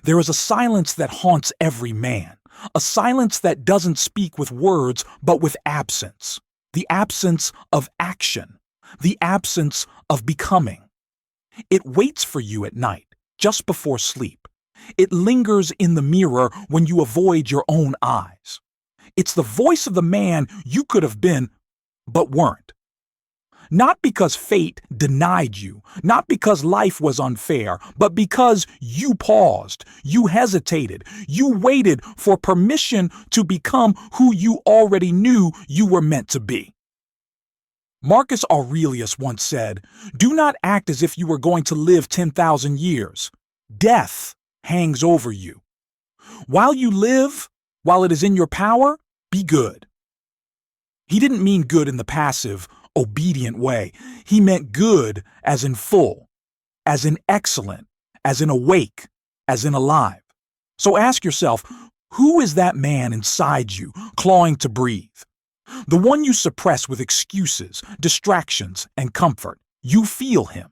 There is a silence that haunts every man, a silence that doesn't speak with words but with absence, the absence of action, the absence of becoming. It waits for you at night, just before sleep. It lingers in the mirror when you avoid your own eyes. It's the voice of the man you could have been, but weren't. Not because fate denied you, not because life was unfair, but because you paused, you hesitated, you waited for permission to become who you already knew you were meant to be. Marcus Aurelius once said, "Do not act as if you were going to live 10,000 years. Death hangs over you. While you live, while it is in your power, be good." He didn't mean good in the passive, obedient way. He meant good as in full, as in excellent, as in awake, as in alive. So ask yourself, who is that man inside you, clawing to breathe? The one you suppress with excuses, distractions, and comfort. You feel him.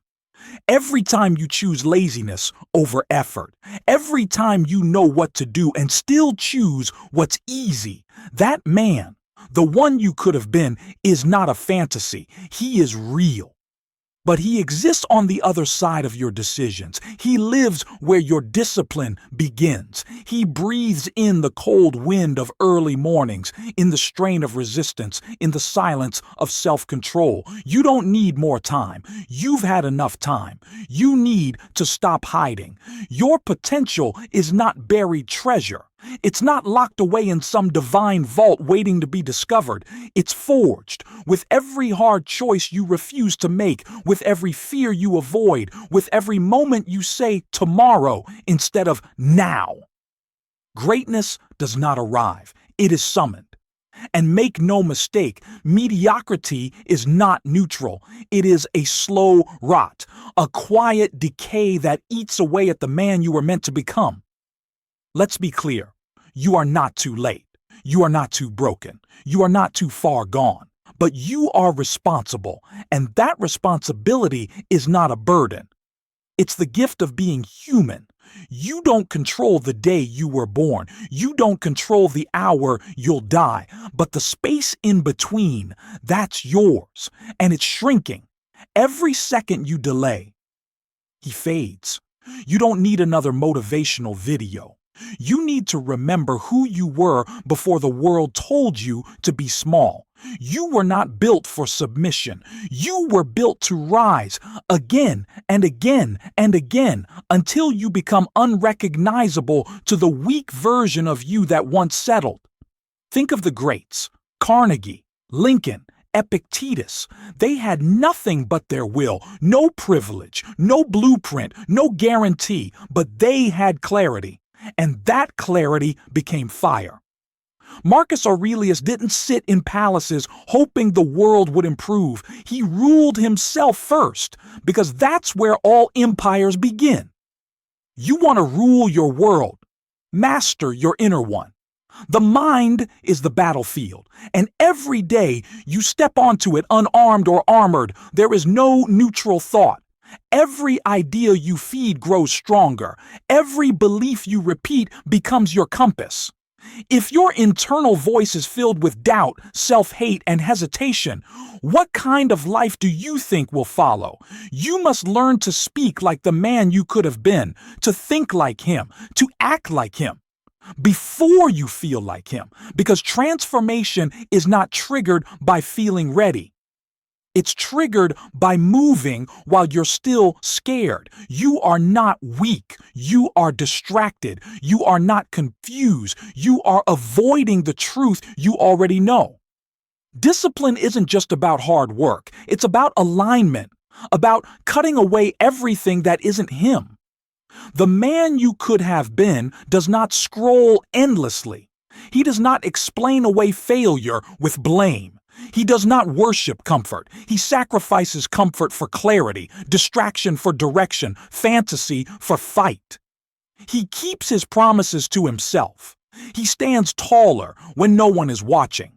Every time you choose laziness over effort, every time you know what to do and still choose what's easy, that man, the one you could have been, is not a fantasy. He is real. But he exists on the other side of your decisions. He lives where your discipline begins. He breathes in the cold wind of early mornings, in the strain of resistance, in the silence of self-control. You don't need more time. You've had enough time. You need to stop hiding. Your potential is not buried treasure. It's not locked away in some divine vault waiting to be discovered. It's forged with every hard choice you refuse to make, with every fear you avoid, with every moment you say tomorrow instead of now. Greatness does not arrive. It is summoned. And make no mistake, mediocrity is not neutral. It is a slow rot, a quiet decay that eats away at the man you were meant to become. Let's be clear. You are not too late. You are not too broken. You are not too far gone. But you are responsible, and that responsibility is not a burden. It's the gift of being human. You don't control the day you were born. You don't control the hour you'll die. But the space in between, that's yours, and it's shrinking. Every second you delay, he fades. You don't need another motivational video. You need to remember who you were before the world told you to be small. You were not built for submission. You were built to rise again and again and again until you become unrecognizable to the weak version of you that once settled. Think of the greats: Carnegie, Lincoln, Epictetus. They had nothing but their will, no privilege, no blueprint, no guarantee, but they had clarity. And that clarity became fire. Marcus Aurelius didn't sit in palaces hoping the world would improve. He ruled himself first, because that's where all empires begin. You want to rule your world. Master your inner one. The mind is the battlefield, and every day you step onto it unarmed or armored. There is no neutral thought. Every idea you feed grows stronger. Every belief you repeat becomes your compass. If your internal voice is filled with doubt, self-hate, and hesitation, what kind of life do you think will follow? You must learn to speak like the man you could have been, to think like him, to act like him, before you feel like him, because transformation is not triggered by feeling ready. It's triggered by moving while you're still scared. You are not weak. You are distracted. You are not confused. You are avoiding the truth you already know. Discipline isn't just about hard work. It's about alignment, about cutting away everything that isn't him. The man you could have been does not scroll endlessly. He does not explain away failure with blame. He does not worship comfort. He sacrifices comfort for clarity, distraction for direction, fantasy for fight. He keeps his promises to himself. He stands taller when no one is watching.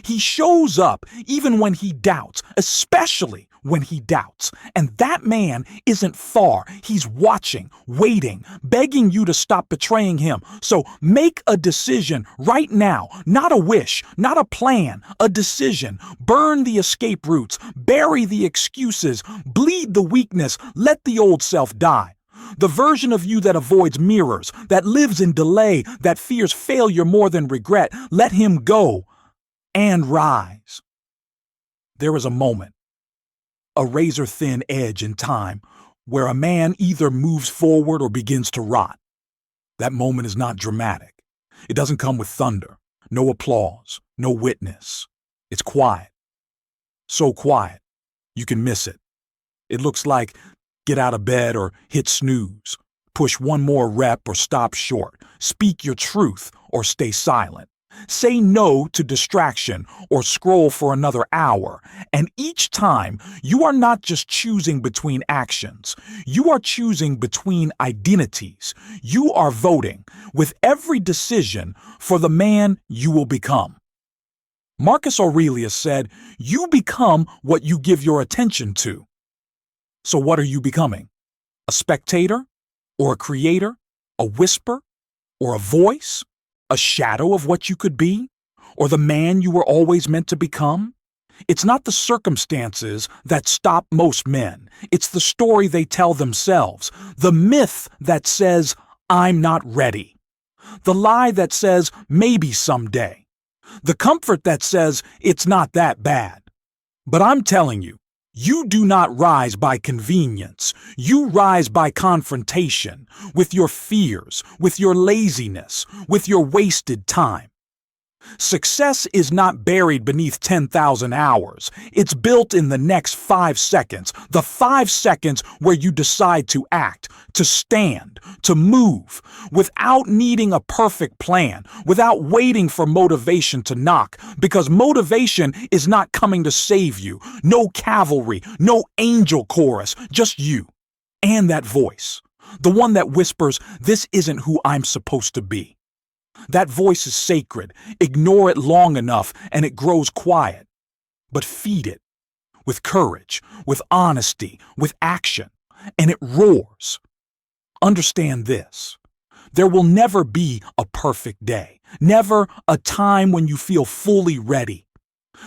He shows up even when he doubts, especially when he doubts. And that man isn't far. He's watching, waiting, begging you to stop betraying him. So make a decision right now. Not a wish, not a plan, a decision. Burn the escape routes, bury the excuses, bleed the weakness, let the old self die. The version of you that avoids mirrors, that lives in delay, that fears failure more than regret, let him go and rise. There is a moment, a razor-thin edge in time, where a man either moves forward or begins to rot. That moment is not dramatic. It doesn't come with thunder, no applause, no witness. It's quiet. So quiet, you can miss it. It looks like get out of bed or hit snooze, push one more rep or stop short, speak your truth or stay silent, say no to distraction or scroll for another hour. And each time, you are not just choosing between actions, you are choosing between identities. You are voting with every decision for the man you will become. Marcus Aurelius said, "You become what you give your attention to." So what are you becoming? A spectator? Or a creator? A whisper? Or a voice? A shadow of what you could be? Or the man you were always meant to become? It's not the circumstances that stop most men. It's the story they tell themselves. The myth that says, "I'm not ready." The lie that says, "Maybe someday." The comfort that says, "It's not that bad." But I'm telling you, you do not rise by convenience. You rise by confrontation with your fears, with your laziness, with your wasted time. Success is not buried beneath 10,000 hours. It's built in the next 5 seconds, the 5 seconds where you decide to act, to stand, to move, without needing a perfect plan, without waiting for motivation to knock, because motivation is not coming to save you. No cavalry, no angel chorus, just you. And that voice, the one that whispers, "This isn't who I'm supposed to be." That voice is sacred. Ignore it long enough and it grows quiet. But feed it with courage, with honesty, with action, and it roars. Understand this. There will never be a perfect day, never a time when you feel fully ready.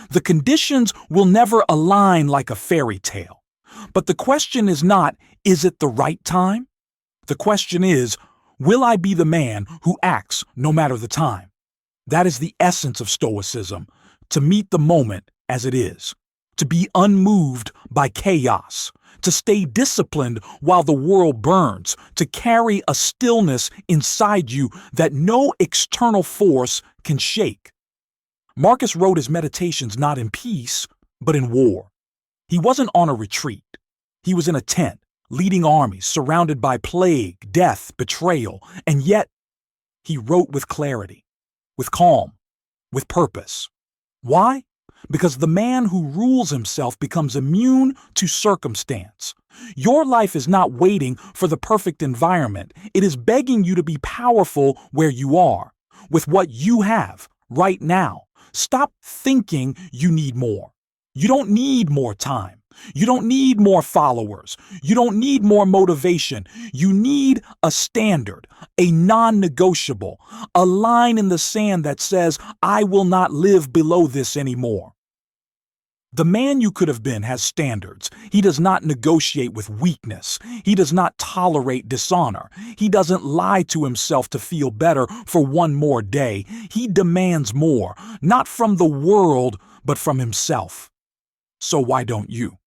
The conditions will never align like a fairy tale. But the question is not, is it the right time? The question is, will I be the man who acts no matter the time? That is the essence of Stoicism, to meet the moment as it is, to be unmoved by chaos, to stay disciplined while the world burns, to carry a stillness inside you that no external force can shake. Marcus wrote his meditations not in peace, but in war. He wasn't on a retreat. He was in a tent, leading armies, surrounded by plague, death, betrayal, and yet he wrote with clarity, with calm, with purpose. Why? Because the man who rules himself becomes immune to circumstance. Your life is not waiting for the perfect environment. It is begging you to be powerful where you are, with what you have right now. Stop thinking you need more. You don't need more time. You don't need more followers. You don't need more motivation. You need a standard, a non-negotiable, a line in the sand that says, "I will not live below this anymore." The man you could have been has standards. He does not negotiate with weakness. He does not tolerate dishonor. He doesn't lie to himself to feel better for one more day. He demands more, not from the world, but from himself. So why don't you?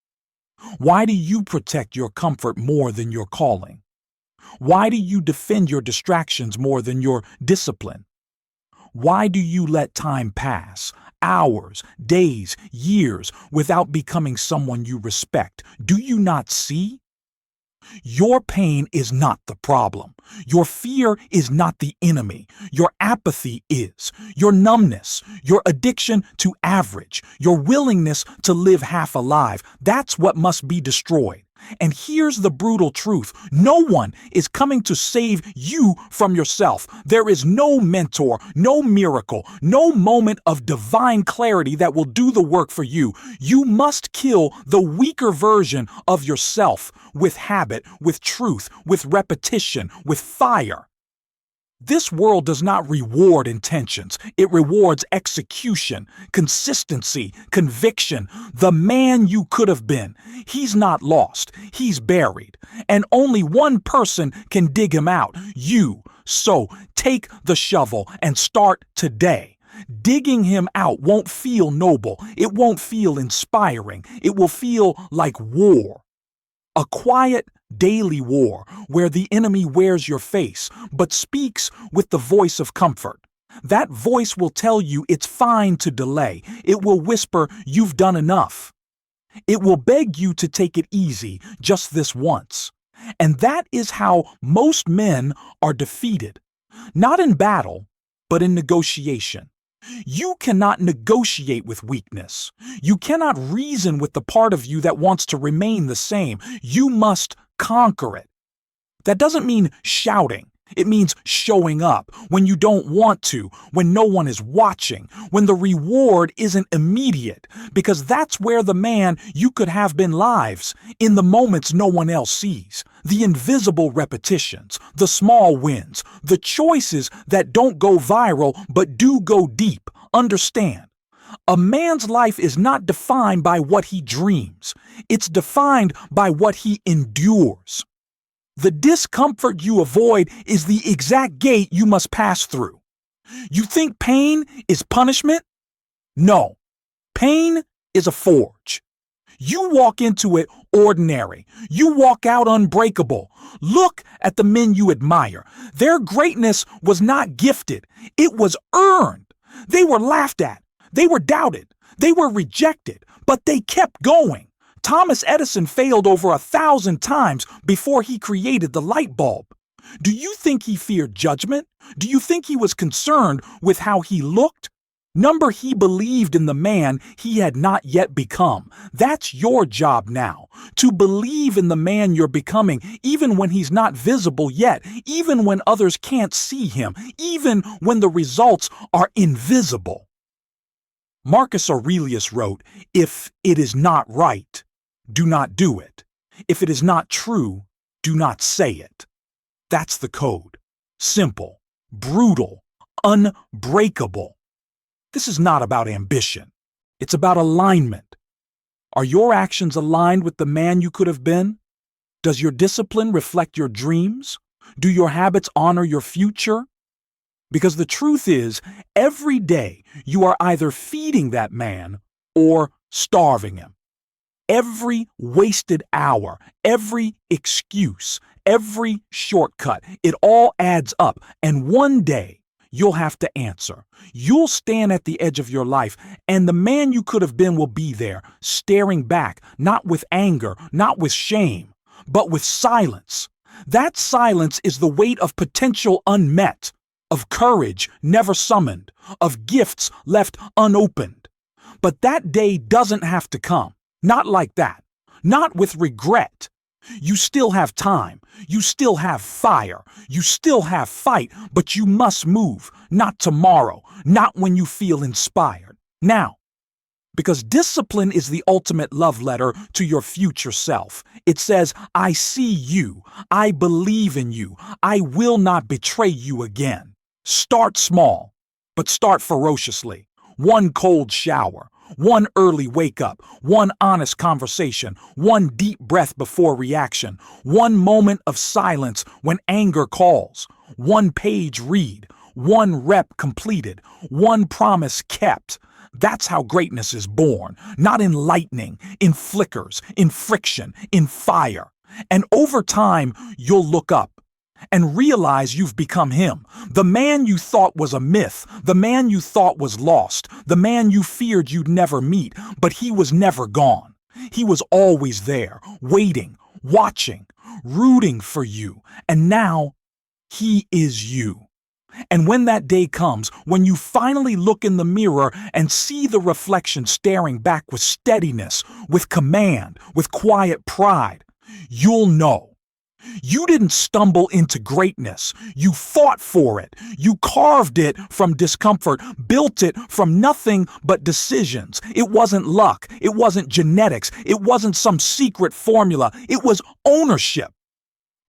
Why do you protect your comfort more than your calling? Why do you defend your distractions more than your discipline? Why do you let time pass, hours, days, years, without becoming someone you respect? Do you not see? Your pain is not the problem. Your fear is not the enemy. Your apathy is. Your numbness, your addiction to average, your willingness to live half alive, that's what must be destroyed. And here's the brutal truth. No one is coming to save you from yourself. There is no mentor, no miracle, no moment of divine clarity that will do the work for you. You must kill the weaker version of yourself with habit, with truth, with repetition, with fire. This world does not reward intentions. It rewards execution, consistency, conviction. The man you could have been, he's not lost. He's buried. And only one person can dig him out, you. So take the shovel and start today. Digging him out won't feel noble. It won't feel inspiring. It will feel like war. A quiet, daily war where the enemy wears your face but speaks with the voice of comfort. That voice will tell you it's fine to delay. It will whisper, you've done enough. It will beg you to take it easy just this once. And that is how most men are defeated. Not in battle, but in negotiation. You cannot negotiate with weakness. You cannot reason with the part of you that wants to remain the same. You must conquer it. That doesn't mean shouting. It means showing up when you don't want to, when no one is watching, when the reward isn't immediate, because that's where the man you could have been lives, in the moments no one else sees. The invisible repetitions, the small wins, the choices that don't go viral but do go deep. Understand, a man's life is not defined by what he dreams. It's defined by what he endures. The discomfort you avoid is the exact gate you must pass through. You think pain is punishment? No. Pain is a forge. You walk into it ordinary. You walk out unbreakable. Look at the men you admire. Their greatness was not gifted. It was earned. They were laughed at. They were doubted. They were rejected. But they kept going. Thomas Edison failed over 1,000 times before he created the light bulb. Do you think he feared judgment? Do you think he was concerned with how he looked? He believed in the man he had not yet become. That's your job now, to believe in the man you're becoming, even when he's not visible yet, even when others can't see him, even when the results are invisible. Marcus Aurelius wrote, "If it is not right, do not do it. If it is not true, do not say it." That's the code. Simple, brutal, unbreakable. This is not about ambition. It's about alignment. Are your actions aligned with the man you could have been? Does your discipline reflect your dreams? Do your habits honor your future? Because the truth is, every day you are either feeding that man or starving him. Every wasted hour, every excuse, every shortcut, it all adds up, and one day you'll have to answer. You'll stand at the edge of your life, and the man you could have been will be there, staring back, not with anger, not with shame, but with silence. That silence is the weight of potential unmet, of courage never summoned, of gifts left unopened. But that day doesn't have to come. Not like that. Not with regret. You still have time. You still have fire. You still have fight, but you must move. Not tomorrow. Not when you feel inspired. Now. Because discipline is the ultimate love letter to your future self. It says, I see you. I believe in you. I will not betray you again. Start small, but start ferociously. One cold shower. One early wake-up, one honest conversation, one deep breath before reaction, one moment of silence when anger calls, one page read, one rep completed, one promise kept. That's how greatness is born, not in lightning, in flickers, in friction, in fire. And over time, you'll look up and realize you've become him. The man you thought was a myth, the man you thought was lost, the man you feared you'd never meet, but he was never gone. He was always there, waiting, watching, rooting for you, and now he is you. And when that day comes, when you finally look in the mirror and see the reflection staring back with steadiness, with command, with quiet pride, you'll know. You didn't stumble into greatness. You fought for it. You carved it from discomfort, built it from nothing but decisions. It wasn't luck. It wasn't genetics. It wasn't some secret formula. It was ownership.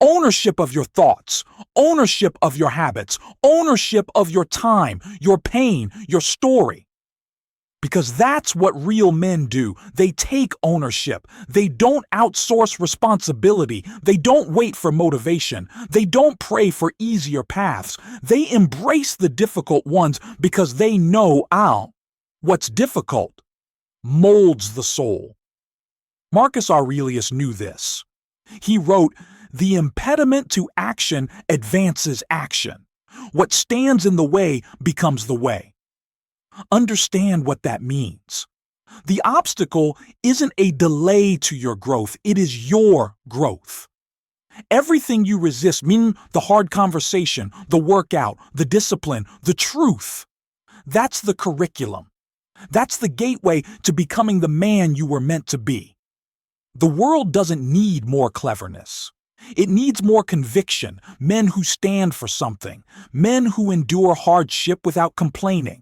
Ownership of your thoughts, ownership of your habits, ownership of your time, your pain, your story. Because that's what real men do. They take ownership. They don't outsource responsibility. They don't wait for motivation. They don't pray for easier paths. They embrace the difficult ones because they know, what's difficult molds the soul. Marcus Aurelius knew this. He wrote, "The impediment to action advances action. What stands in the way becomes the way." Understand what that means. The obstacle isn't a delay to your growth, it is your growth. Everything you resist, meaning the hard conversation, the workout, the discipline, the truth, that's the curriculum. That's the gateway to becoming the man you were meant to be. The world doesn't need more cleverness. It needs more conviction, men who stand for something, men who endure hardship without complaining.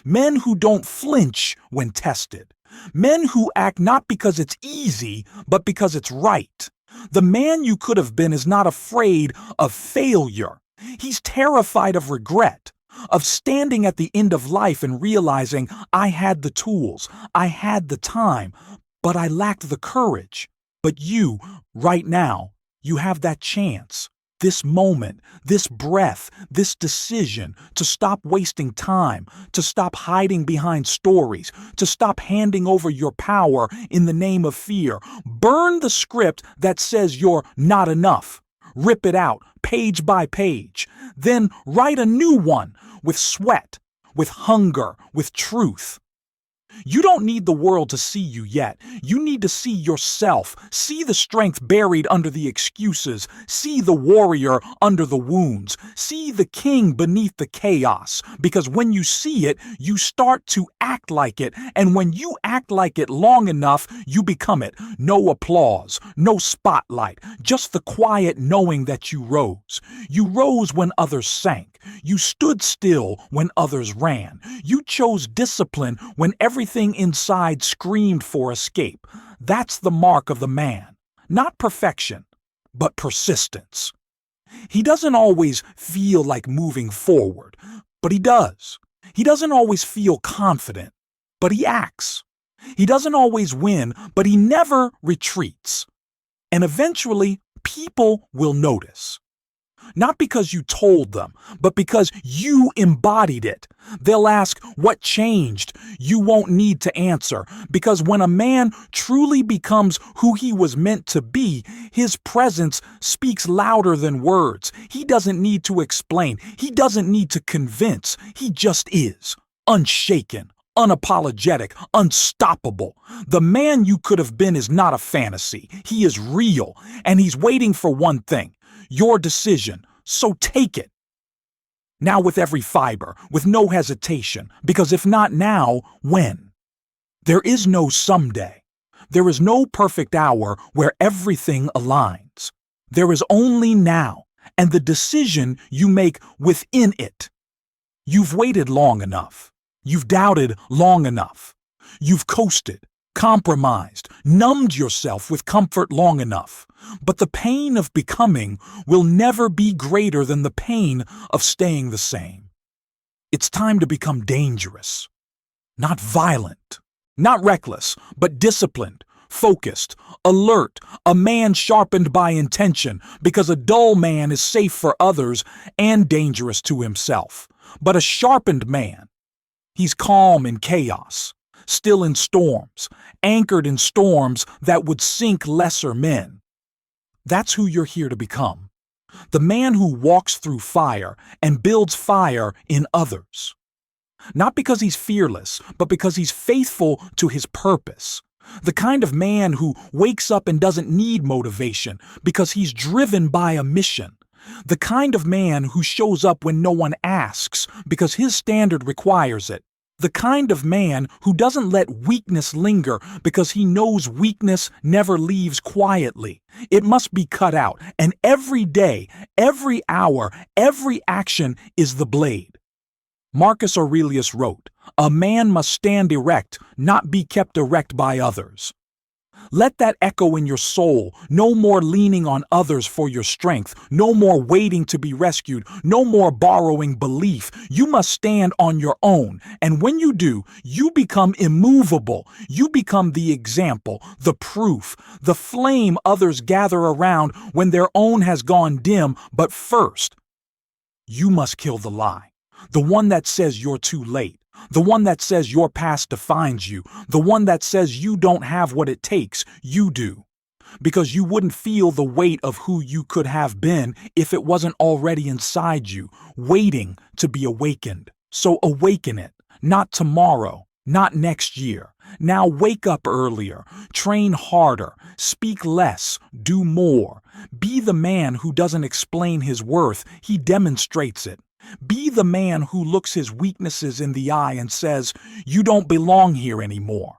Men who don't flinch when tested. Men who act not because it's easy, but because it's right. The man you could have been is not afraid of failure. He's terrified of regret, of standing at the end of life and realizing, I had the tools, I had the time, but I lacked the courage. But you, right now, you have that chance. This moment, this breath, this decision to stop wasting time, to stop hiding behind stories, to stop handing over your power in the name of fear. Burn the script that says you're not enough. Rip it out, page by page. Then write a new one with sweat, with hunger, with truth. You don't need the world to see you yet. You need to see yourself. See the strength buried under the excuses. See the warrior under the wounds. See the king beneath the chaos. Because when you see it, you start to act like it. And when you act like it long enough, you become it. No applause, no spotlight, just the quiet knowing that you rose. You rose when others sank. You stood still when others ran. You chose discipline when everything inside screamed for escape. That's the mark of the man. Not perfection, but persistence. He doesn't always feel like moving forward, but he does. He doesn't always feel confident, but he acts. He doesn't always win, but he never retreats. And eventually, people will notice. Not because you told them, but because you embodied it. They'll ask, what changed? You won't need to answer, because when a man truly becomes who he was meant to be, his presence speaks louder than words. He doesn't need to explain. He doesn't need to convince. He just is. Unshaken, unapologetic, unstoppable. The man you could have been is not a fantasy. He is real, and he's waiting for one thing. Your decision, so take it. Now with every fiber, with no hesitation, because if not now, when? There is no someday. There is no perfect hour where everything aligns. There is only now, and the decision you make within it. You've waited long enough. You've doubted long enough. You've coasted, compromised, numbed yourself with comfort long enough. But the pain of becoming will never be greater than the pain of staying the same. It's time to become dangerous. Not violent, not reckless, but disciplined, focused, alert, a man sharpened by intention, because a dull man is safe for others and dangerous to himself. But a sharpened man, he's calm in chaos, still in storms, anchored in storms that would sink lesser men. That's who you're here to become. The man who walks through fire and builds fire in others. Not because he's fearless, but because he's faithful to his purpose. The kind of man who wakes up and doesn't need motivation because he's driven by a mission. The kind of man who shows up when no one asks because his standard requires it. The kind of man who doesn't let weakness linger because he knows weakness never leaves quietly. It must be cut out, and every day, every hour, every action is the blade. Marcus Aurelius wrote, "A man must stand erect, not be kept erect by others." Let that echo in your soul. No more leaning on others for your strength. No more waiting to be rescued. No more borrowing belief. You must stand on your own. And when you do, you become immovable. You become the example, the proof, the flame others gather around when their own has gone dim. But first, you must kill the lie. The one that says you're too late. The one that says your past defines you. The one that says you don't have what it takes. You do. Because you wouldn't feel the weight of who you could have been if it wasn't already inside you, waiting to be awakened. So awaken it. Not tomorrow. Not next year. Now wake up earlier. Train harder. Speak less. Do more. Be the man who doesn't explain his worth. He demonstrates it. Be the man who looks his weaknesses in the eye and says, "You don't belong here anymore."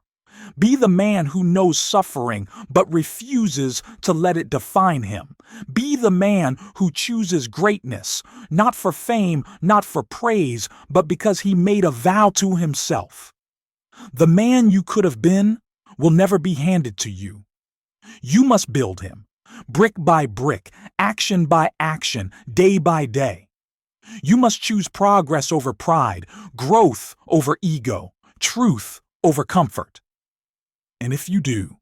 Be the man who knows suffering but refuses to let it define him. Be the man who chooses greatness, not for fame, not for praise, but because he made a vow to himself. The man you could have been will never be handed to you. You must build him, brick by brick, action by action, day by day. You must choose progress over pride, growth over ego, truth over comfort. And if you do,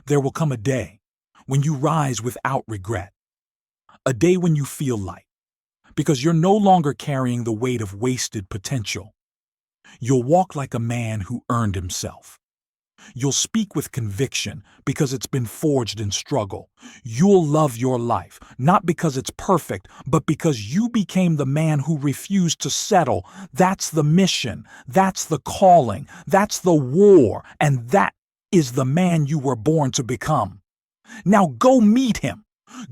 there will come a day when you rise without regret. A day when you feel light, because you're no longer carrying the weight of wasted potential. You'll walk like a man who earned himself. You'll speak with conviction because it's been forged in struggle. You'll love your life, not because it's perfect, but because you became the man who refused to settle. That's the mission. That's the calling. That's the war. And that is the man you were born to become. Now go meet him.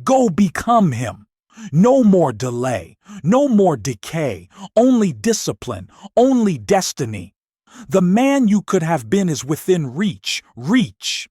Go become him. No more delay. No more decay. Only discipline. Only destiny. The man you could have been is within reach. Reach.